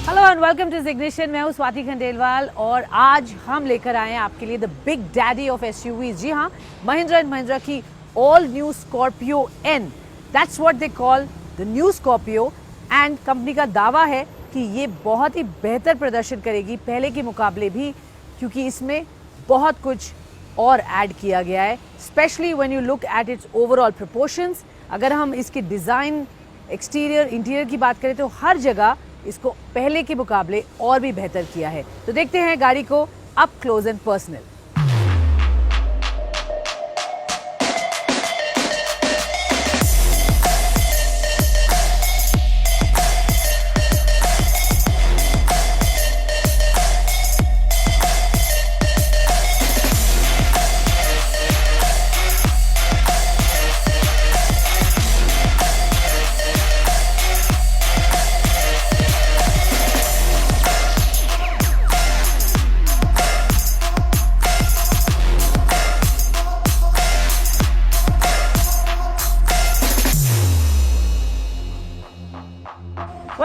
Hello and welcome to Ignition. मैं हूँ स्वाति खंडेलवाल और आज हम लेकर आए हैं आपके लिए the big daddy of SUVs. जी हाँ, महिंद्रा एंड महिंद्रा की all new Scorpio N. That's what they call the new Scorpio. And company का दावा है कि ये बहुत ही बेहतर प्रदर्शन करेगी पहले के मुकाबले भी, क्योंकि इसमें बहुत कुछ और ऐड किया गया है, specially when you look at its overall proportions. अगर हम इसके डिज़ाइन, एक्सटीरियर, इंटीरियर की बात करें तो हर जगह इसको पहले के मुकाबले और भी बेहतर किया है। तो देखते हैं गाड़ी को अप क्लोज एंड पर्सनल।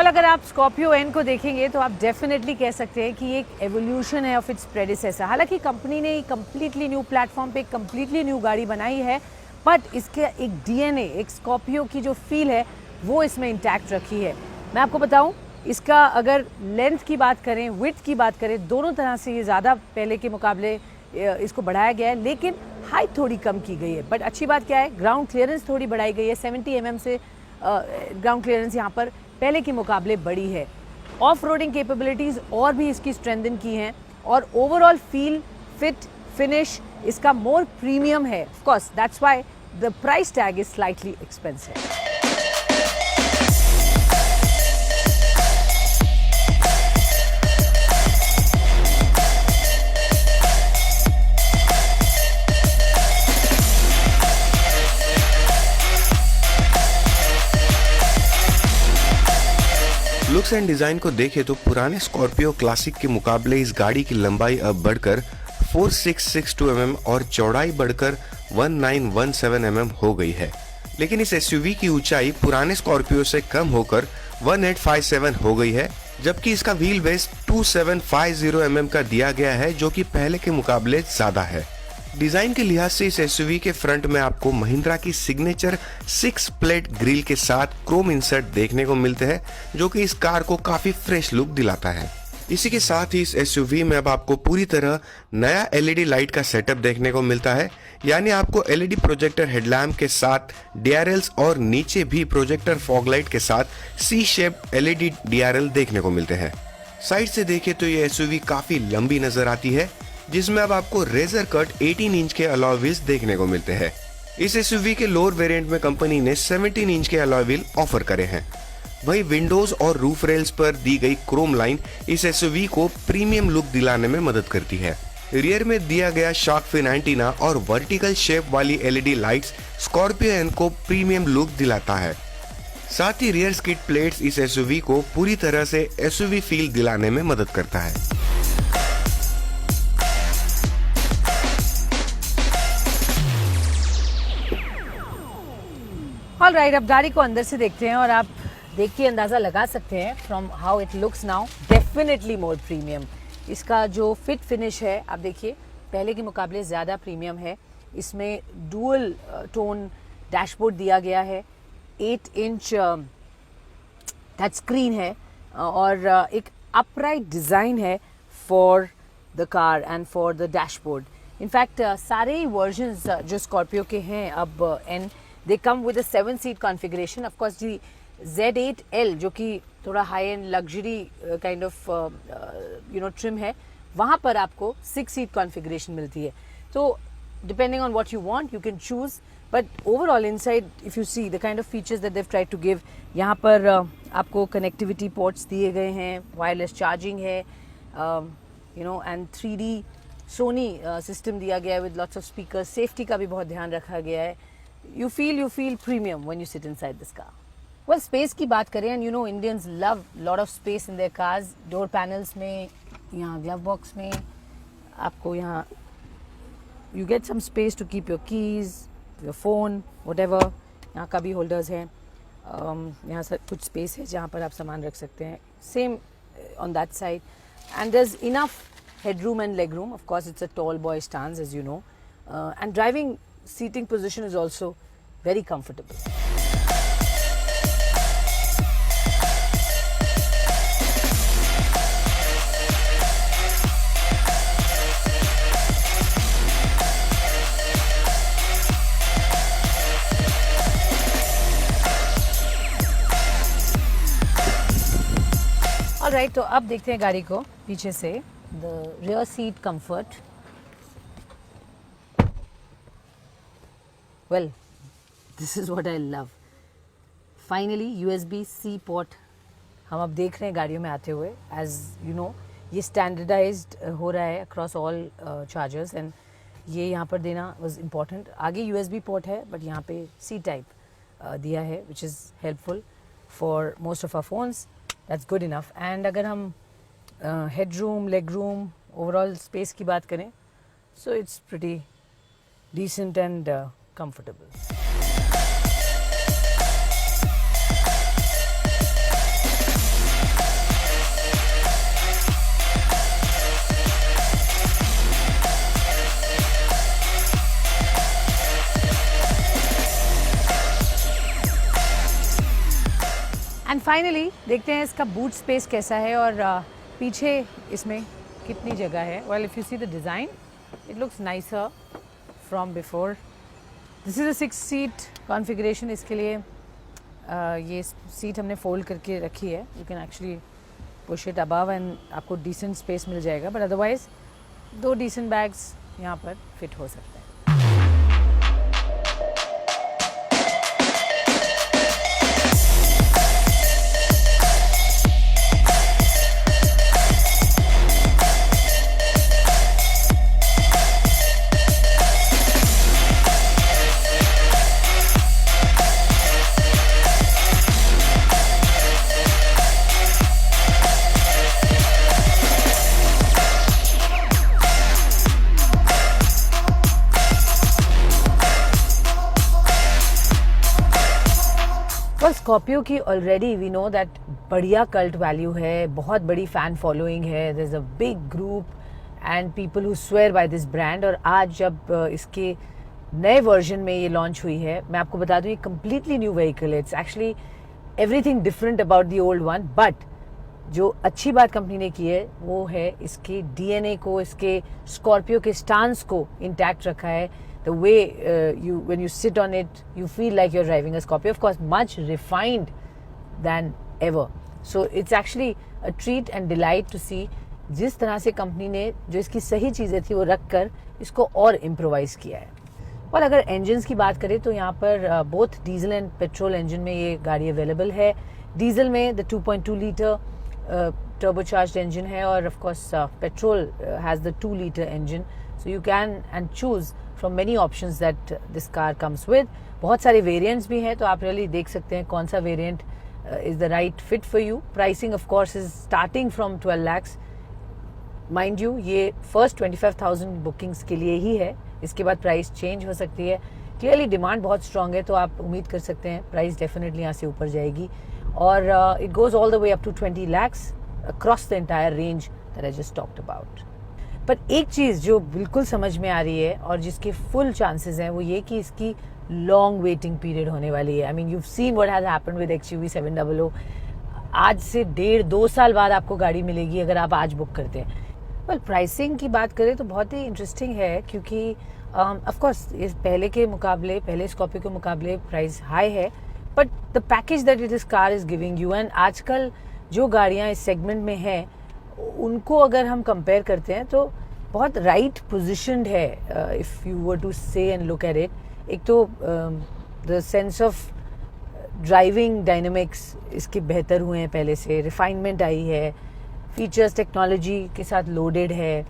अगर आप स्कॉर्पियो एन को देखेंगे तो आप डेफिनेटली कह सकते हैं कि ये एक एवोल्यूशन है ऑफ इट्स प्रेडिसेसर। हालांकि कंपनी ने कंप्लीटली न्यू प्लेटफॉर्म पे एक कंप्लीटली न्यू गाड़ी बनाई है, बट इसका एक डीएनए, एक स्कॉर्पियो की जो फील है वो इसमें इंटैक्ट रखी है। मैं आपको बताऊं, इसका अगर लेंथ की बात करें, विड्थ की बात करें, दोनों तरह से ये ज़्यादा पहले के मुकाबले इसको बढ़ाया गया है, लेकिन हाइट थोड़ी कम की गई है। बट अच्छी बात क्या है, ग्राउंड क्लियरेंस थोड़ी बढ़ाई गई है। 70 mm से ग्राउंड क्लियरेंस यहाँ पर पहले के मुकाबले बड़ी है। ऑफ रोडिंग कैपेबिलिटीज़ और भी इसकी स्ट्रेंथन की हैं और ओवरऑल फील, फिट, फिनिश इसका मोर प्रीमियम है। Of course that's why the price tag is slightly expensive. Looks and design को देखें तो पुराने स्कॉर्पियो क्लासिक के मुकाबले इस गाड़ी की लंबाई अब बढ़कर 4662 mm और चौड़ाई बढ़कर 1917 mm हो गई है। लेकिन इस एसयूवी की ऊंचाई पुराने स्कॉर्पियो से कम होकर 1857 हो गई है, जबकि इसका व्हील बेस 2750 mm का दिया गया है, जो कि पहले के मुकाबले ज्यादा है। डिजाइन के लिहाज से इस एसयूवी के फ्रंट में आपको महिंद्रा की सिग्नेचर 6 प्लेट ग्रिल के साथ क्रोम इंसर्ट देखने को मिलते हैं, जो कि इस कार को काफी फ्रेश लुक दिलाता है। इसी के साथ ही इस एसयूवी में अब आपको पूरी तरह नया एलईडी लाइट का सेटअप देखने को मिलता है, यानी आपको एलईडी प्रोजेक्टर हेडलैम्प के साथ डीआरएल्स और नीचे भी प्रोजेक्टर फॉगलाइट के साथ सी शेप एलईडी डीआरएल देखने को मिलते हैं। साइड से देखें तो ये एसयूवी काफी लंबी नजर आती है, जिसमें अब आपको रेजर कट 18 इंच के अलॉय व्हील्स देखने को मिलते हैं। इस एसयूवी के लोअर वेरिएंट में कंपनी ने 17 इंच के अलॉय व्हील ऑफर करे हैं। वहीं विंडोज और रूफ रेल्स पर दी गई क्रोम लाइन इस एसयूवी को प्रीमियम लुक दिलाने में मदद करती है। रियर में दिया गया शार्क फिन एंटीना और वर्टिकल शेप वाली एलईडी लाइट्स स्कॉर्पियो एन को प्रीमियम लुक दिलाता है। साथ ही रियर स्किड प्लेट्स इस एसयूवी को पूरी तरह से एसयूवी फील दिलाने में मदद करता है। ऑल राइट, अब गाड़ी को अंदर से देखते हैं और आप देख के अंदाज़ा लगा सकते हैं from how it looks now, definitely more premium. इसका जो फिट फिनिश है आप देखिए पहले के मुकाबले ज़्यादा प्रीमियम है। इसमें डुअल टोन डैशबोर्ड दिया गया है, 8 इंच टच स्क्रीन है और एक अपराइट डिज़ाइन है for the car and for the dashboard. In fact सारे ही वर्जन्स जो स्कॉर्पियो के हैं अब N, they come with a 7-seat configuration. Of course, the Z8L जो कि थोड़ा high and luxury kind of trim है, वहाँ पर आपको 6-seat configuration मिलती है। तो depending on what you want, you can choose. But overall inside, if you see the kind of features that they've tried to give, यहाँ पर आपको connectivity ports दिए गए हैं, wireless charging है, and 3D Sony system दिया गया है with lots of speakers. Safety का भी बहुत ध्यान रखा गया है। You feel premium when you sit inside this car. Well, space की बात करें, and you know Indians love lot of space in their cars. Door panels में, यहाँ glove box में आपको यहाँ you get some space to keep your keys, your phone, whatever. यहाँ का भी होल्डर्स हैं। यहाँ कुछ स्पेस है जहाँ पर आप सामान रख सकते हैं। Same on that side, and there's enough headroom and legroom. Of course, it's a tall boy stance, as you know, and driving seating position is also very comfortable. Alright, तो अब देखते हैं गाड़ी को पीछे से, the rear seat comfort. Well, this is what I love. Finally USB-C port हम अब देख रहे हैं गाड़ियों में आते हुए. एज यू नो, ये स्टैंडर्डाइज्ड हो रहा है अक्रॉस ऑल चार्जर्स, एंड ये यहाँ पर देना वाज इम्पॉर्टेंट. आगे USB पोर्ट है, बट यहाँ पे C टाइप दिया है, which is helpful for most of our phones. That's good enough. And अगर हम headroom, legroom, overall space की बात करें, so it's pretty decent and comfortable. And finally देखते हैं इसका बूट स्पेस कैसा है और पीछे इसमें कितनी जगह है. Well, if you see the design, it looks nicer from before. This is a 6 seat configuration. इसके लिए ये सीट हमने फोल्ड करके रखी है. You can actually push it above and आपको डिसेंट स्पेस मिल जाएगा. बट अदरवाइज़ 2 डिसेंट बैग्स यहाँ पर फिट हो सकते हैं. स्कॉर्पियो की ऑलरेडी वी नो दैट बढ़िया कल्ट वैल्यू है, बहुत बड़ी फ़ैन फॉलोइंग है. There is a big group and people who swear by this brand. और आज जब इसके नए वर्जन में ये लॉन्च हुई है, मैं आपको बता दूं ये कम्प्लीटली न्यू व्हीकल है. It's actually everything different about the old one. But जो अच्छी बात कंपनी ने की है वो है इसके DNA को, इसके स्कॉर्पियो के स्टांस को इंटैक्ट रखा है. The way when you sit on it, you feel like you're driving a Scorpio. Of course, much refined than ever. So it's actually a treat and delight to see जिस तरह से company ने जो इसकी सही चीज़ें थी वो रख कर इसको और इम्प्रोवाइज़ किया है. और अगर इंजन्स की बात करें तो यहाँ पर both diesel and petrol engine में ये गाड़ी अवेलेबल है. डीजल में द 2.2 लीटर turbocharged engine है, और of course petrol has the 2 liter engine. So you can and choose from many options that this car comes with. बहुत सारे variants भी हैं, तो आप रियली देख सकते हैं कौन सा variant is the right fit for you. Pricing of course is starting from 12 lakhs. Mind you, ये first 25,000 bookings के लिए ही है. इसके बाद प्राइस चेंज हो सकती है. क्लियरली डिमांड बहुत स्ट्रांग है, तो आप उम्मीद कर सकते हैं प्राइस डेफिनेटली यहाँ से ऊपर जाएगी. और it goes all the way up to 20 lakhs across the entire range that I just talked about. पर एक चीज़ जो बिल्कुल समझ में आ रही है और जिसके फुल चांसेस हैं वो ये कि इसकी लॉन्ग वेटिंग पीरियड होने वाली है. I mean you seen what has happened with XUV 700. आज से 1.5-2 साल बाद आपको गाड़ी मिलेगी अगर आप आज बुक करते हैं. वेल, प्राइसिंग की बात करें तो बहुत ही इंटरेस्टिंग है, क्योंकि ऑफ कोर्स इस पहले स्कॉर्पियो के मुकाबले प्राइस हाई है, but the package that this car is giving you, and आजकल जो गाड़ियाँ इस सेगमेंट में हैं उनको अगर हम कंपेयर करते हैं तो बहुत राइट पोजिशनड है. इफ़ यू वर टू से एंड लुक एट इट, एक तो the sense of driving dynamics इसके बेहतर हुए हैं, पहले से रिफाइनमेंट आई है, फीचर्स टेक्नोलॉजी के साथ लोडेड है.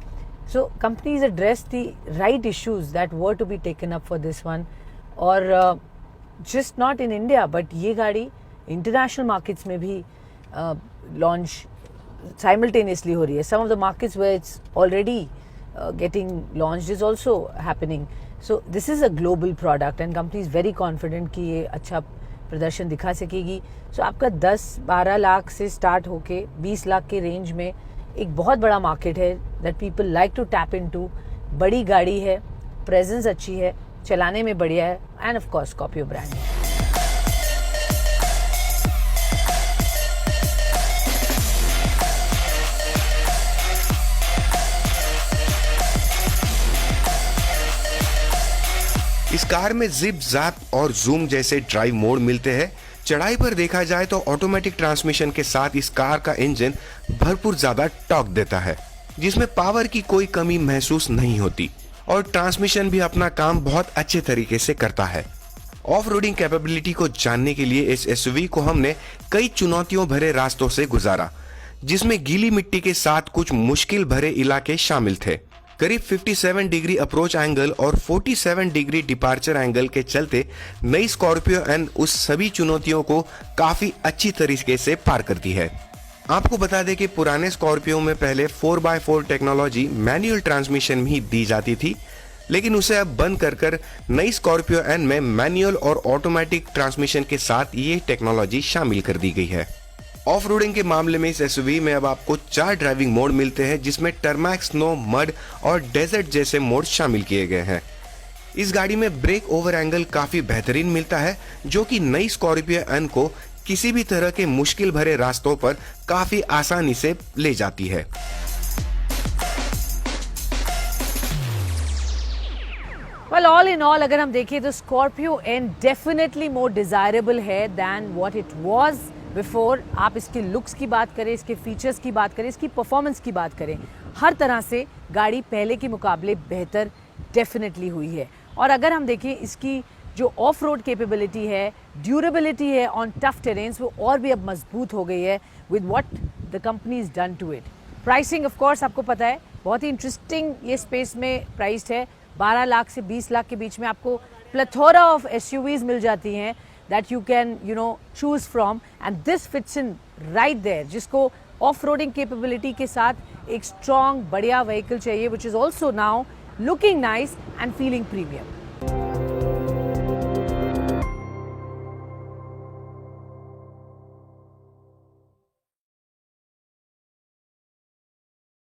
So companies address the right issues that were to be taken up for this one. और just not in India, but ये गाड़ी इंटरनेशनल मार्केट्स में भी लॉन्च simultaneously हो रही है. Some of the markets where it's already getting launched is also happening. So this is a global product and company is very confident कि ये अच्छा प्रदर्शन दिखा सकेगी। सो आपका 10-12 लाख से स्टार्ट होके 20 लाख के रेंज में एक बहुत बड़ा मार्केट है that people like to tap into. बड़ी गाड़ी है, प्रेजेंस अच्छी है, चलाने में बढ़िया है end of course Scorpio brand है। इस कार में जिप, जैप और जूम जैसे ड्राइव मोड मिलते हैं। चढ़ाई पर देखा जाए तो ऑटोमेटिक ट्रांसमिशन के साथ इस कार का इंजन भरपूर ज्यादा टॉर्क देता है, जिसमें पावर की कोई कमी महसूस नहीं होती और ट्रांसमिशन भी अपना काम बहुत अच्छे तरीके से करता है। ऑफ रोडिंग कैपेबिलिटी को जानने के लिए इस एसयूवी को हमने कई चुनौतियों भरे रास्तों से गुजारा, जिसमें गीली मिट्टी के साथ कुछ मुश्किल भरे इलाके शामिल थे। करीब 57 डिग्री अप्रोच एंगल और 47 डिग्री डिपार्चर एंगल के चलते नई स्कॉर्पियो एन उस सभी चुनौतियों को काफी अच्छी तरीके से पार करती है। आपको बता दें कि पुराने स्कॉर्पियो में पहले 4x4 टेक्नोलॉजी मैनुअल ट्रांसमिशन भी दी जाती थी, लेकिन उसे अब बंद कर नई स्कॉर्पियो एन में मैनुअल और ऑटोमेटिक ट्रांसमिशन के साथ ये टेक्नोलॉजी शामिल कर दी गई है। ऑफ रोडिंग के मामले में इस एसयूवी में अब आपको 4 ड्राइविंग मोड मिलते हैं, जिसमें टर्मैक, स्नो, मड और डेजर्ट जैसे मोड शामिल किए गए हैं। इस गाड़ी में ब्रेक ओवर एंगल काफी बेहतरीन मिलता है, जो कि नई स्कॉर्पियो एन को किसी भी तरह के मुश्किल भरे रास्तों पर काफी आसानी से ले जाती है। Well, all in all, अगर हम देखें तो Scorpio N definitely more desirable है than what it was before. आप इसके लुक्स की बात करें, इसके फीचर्स की बात करें, इसकी परफॉर्मेंस की बात करें, हर तरह से गाड़ी पहले के मुकाबले बेहतर डेफिनेटली हुई है। और अगर हम देखें इसकी जो ऑफ रोड कैपेबिलिटी है, ड्यूरेबिलिटी है ऑन टफ टेरेन्स, वो और भी अब मजबूत हो गई है with what the company is done to it. Pricing of course आपको पता है बहुत ही इंटरेस्टिंग ये स्पेस में प्राइस्ड है। 12 लाख से 20 लाख के बीच में आपको प्लेथोरा ऑफ एसयूवीज मिल जाती हैं that you can choose from, and this fits in right there, जिसको off-roading capability के साथ एक strong बढ़िया vehicle चाहिए, which is also now looking nice and feeling premium.